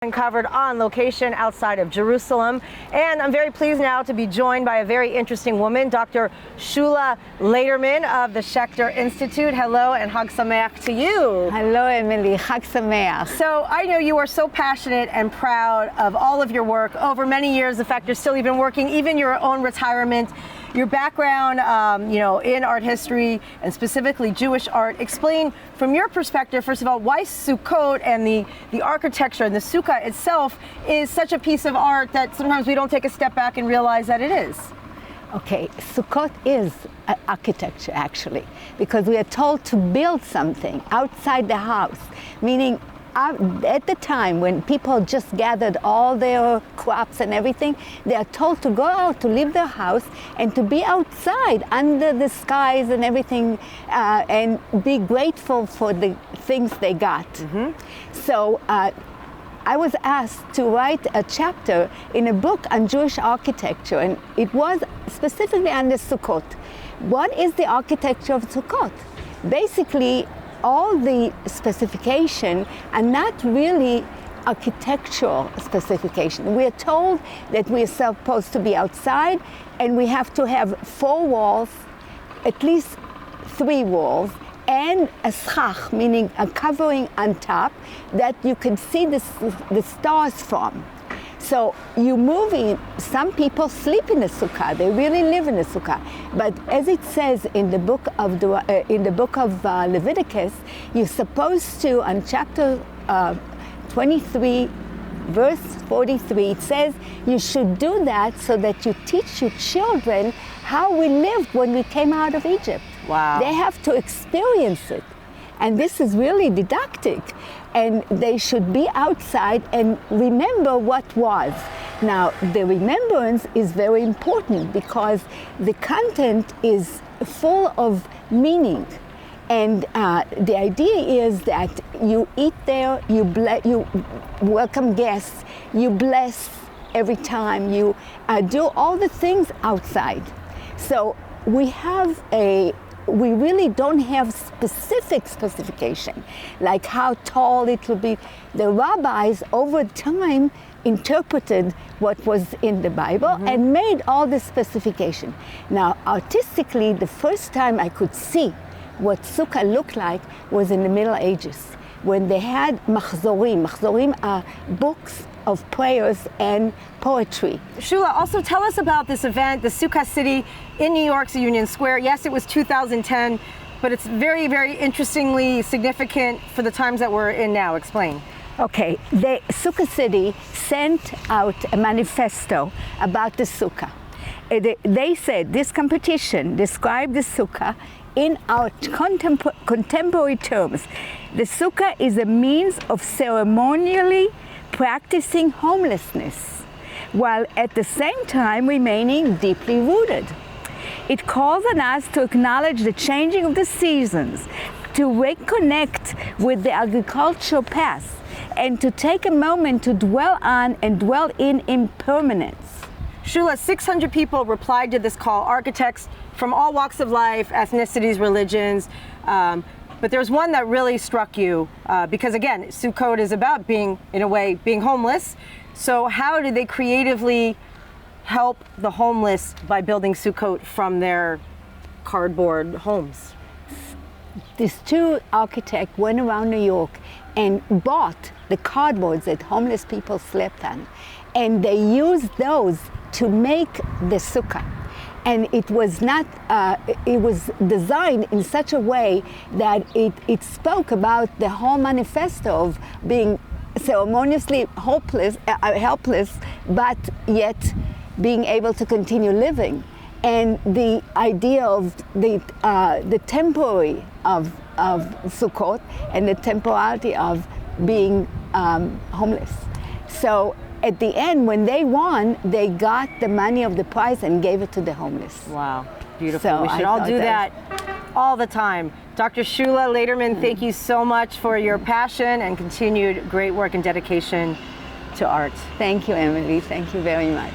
Uncovered on location outside of Jerusalem. And I'm very pleased now to be joined by a very interesting woman, Dr. Shula Laderman of the Schechter Institute. Hello and Chag Sameach to you. Hello, Emily. Chag Sameach. So I know you are so passionate and proud of all of your work over many years. In fact, you're still even working, even your own retirement. Your background, in art history and specifically Jewish art. Explain from your perspective, first of all, why Sukkot and the architecture and the Sukkah itself is such a piece of art that sometimes we don't take a step back and realize that it is. Okay, Sukkot is architecture actually, because we are told to build something outside the house, meaning at the time when people just gathered all their crops and everything, they are told to go out, to leave their house and to be outside under the skies and everything, and be grateful for the things they got. Mm-hmm. So I was asked to write a chapter in a book on Jewish architecture, and it was specifically on the Sukkot. What is the architecture of Sukkot? Basically, all the specification are not really architectural specification. We are told that we are supposed to be outside and we have to have 4 walls, at least 3 walls, and a schach, meaning a covering on top that you can see the stars from. So you move in, some people sleep in the sukkah, they really live in the sukkah. But as it says in the book of Leviticus, you're supposed to, on chapter 23, verse 43, it says you should do that so that you teach your children how we lived when we came out of Egypt. Wow. They have to experience it. And this is really didactic. And they should be outside and remember what was. Now, the remembrance is very important because the content is full of meaning. And the idea is that you eat there, you welcome guests, you bless every time, you do all the things outside. So we really don't have specification, like how tall it will be. The rabbis over time interpreted what was in the Bible and made all the specification. Now, artistically, the first time I could see what Sukkah looked like was in the Middle Ages, when they had machzorim. Machzorim are books of prayers and poetry. Shula, also tell us about this event, the Sukkah City in New York's Union Square. Yes, it was 2010, but it's very, very interestingly significant for the times that we're in now. Explain. Okay, the Sukkah City sent out a manifesto about the Sukkah. They said this competition described the Sukkah in our contemporary terms. The Sukkah is a means of ceremonially practicing homelessness, while at the same time remaining deeply rooted. It calls on us to acknowledge the changing of the seasons, to reconnect with the agricultural past, and to take a moment to dwell on and dwell in impermanence. Shula, 600 people replied to this call, architects from all walks of life, ethnicities, religions. But there's one that really struck you because, again, Sukkot is about being homeless. So how did they creatively help the homeless by building Sukkot from their cardboard homes? These 2 architects went around New York and bought the cardboards that homeless people slept on. And they used those to make the Sukkah. And it was not, it was designed in such a way that it spoke about the whole manifesto of being ceremoniously helpless, but yet being able to continue living. And the idea of the temporary of Sukkot and the temporality of being homeless. So at the end, when they won, they got the money of the prize and gave it to the homeless. Wow, beautiful. So we should all do that all the time. Dr. Shula Laderman, thank you so much for your passion and continued great work and dedication to art. Thank you, Emily. Thank you very much.